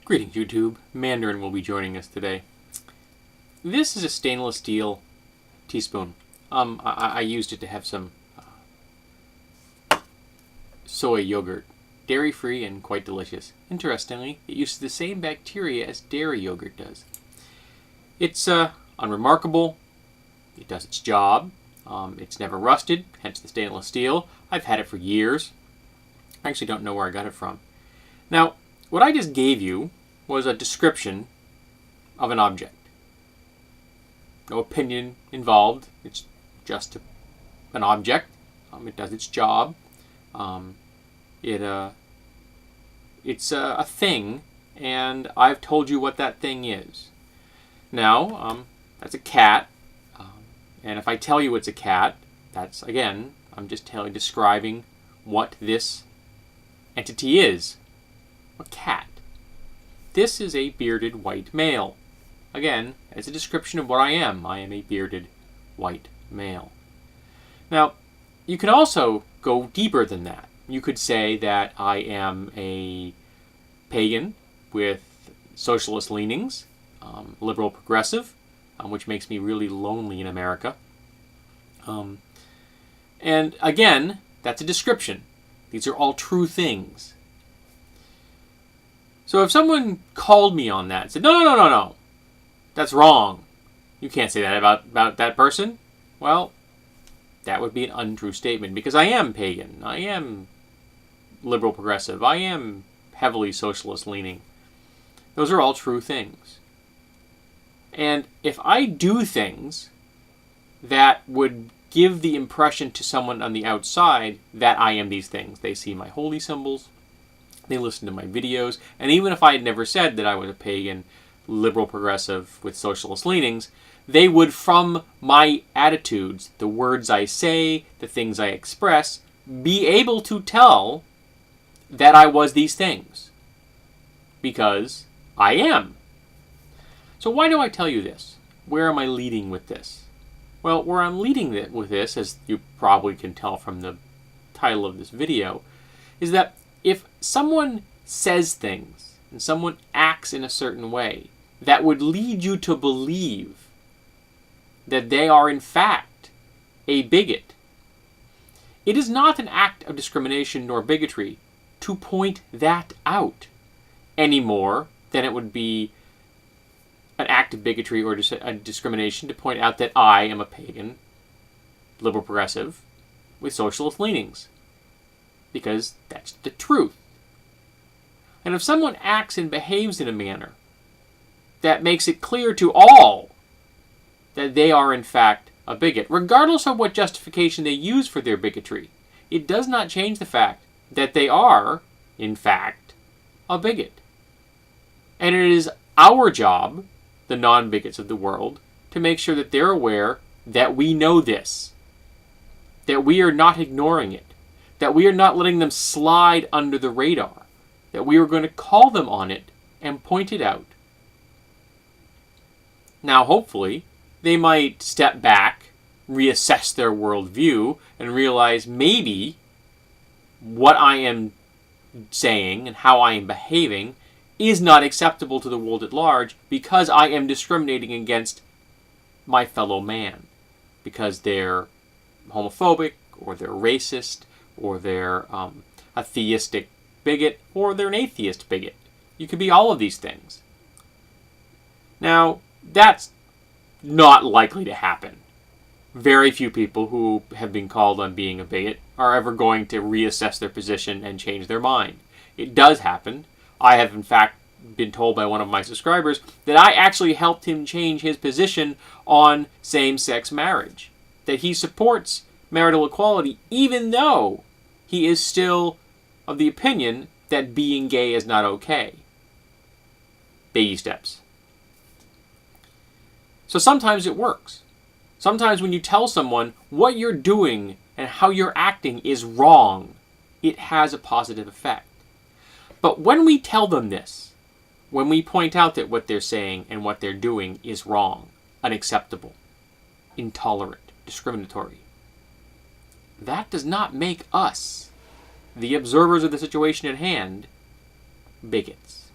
Greetings, YouTube. Mandarin will be joining us today. This is a stainless steel teaspoon. I used it to have some soy yogurt. Dairy-free and quite delicious. Interestingly, it uses the same bacteria as dairy yogurt does. It's unremarkable. It does its job. It's never rusted, hence the stainless steel. I've had it for years. I actually don't know where I got it from. Now, what I just gave you was a description of an object. No opinion involved. It's just an object. It does its job. It's a thing, and I've told you what that thing is. Now, that's a cat, and if I tell you it's a cat, that's, again, I'm just describing what this entity is. A cat. This is a bearded white male. Again, it's a description of what I am. I am a bearded white male. Now, you can also go deeper than that. You could say that I am a pagan with socialist leanings, liberal progressive, which makes me really lonely in America. And again, that's a description. These are all true things. So if someone called me on that and said, no, that's wrong. You can't say that about that person. Well, that would be an untrue statement because I am pagan. I am liberal progressive. I am heavily socialist leaning. Those are all true things. And if I do things that would give the impression to someone on the outside that I am these things, they see my holy symbols, they listen to my videos, and even if I had never said that I was a pagan, liberal progressive with socialist leanings, they would, from my attitudes, the words I say, the things I express, be able to tell that I was these things. Because I am. So why do I tell you this? Where am I leading with this? Well, where I'm leading with this, as you probably can tell from the title of this video, is that if someone says things and someone acts in a certain way that would lead you to believe that they are in fact a bigot, it is not an act of discrimination nor bigotry to point that out any more than it would be an act of bigotry or a discrimination to point out that I am a pagan, liberal progressive with socialist leanings. Because that's the truth. And if someone acts and behaves in a manner that makes it clear to all that they are in fact a bigot, regardless of what justification they use for their bigotry, it does not change the fact that they are, in fact, a bigot. And it is our job, the non-bigots of the world, to make sure that they're aware that we know this, that we are not ignoring it, that we are not letting them slide under the radar, that we are going to call them on it and point it out. Now, hopefully, they might step back, reassess their worldview, and realize maybe what I am saying and how I am behaving is not acceptable to the world at large because I am discriminating against my fellow man, because they're homophobic, or they're racist, or they're a theistic bigot, or they're an atheist bigot. You could be all of these things. Now, that's not likely to happen. Very few people who have been called on being a bigot are ever going to reassess their position and change their mind. It does happen. I have, in fact, been told by one of my subscribers that I actually helped him change his position on same-sex marriage. That he supports marital equality, even though he is still of the opinion that being gay is not okay. Baby steps. So sometimes it works. Sometimes when you tell someone what you're doing and how you're acting is wrong, it has a positive effect. But when we tell them this, when we point out that what they're saying and what they're doing is wrong, unacceptable, intolerant, discriminatory, that does not make us, the observers of the situation at hand, bigots.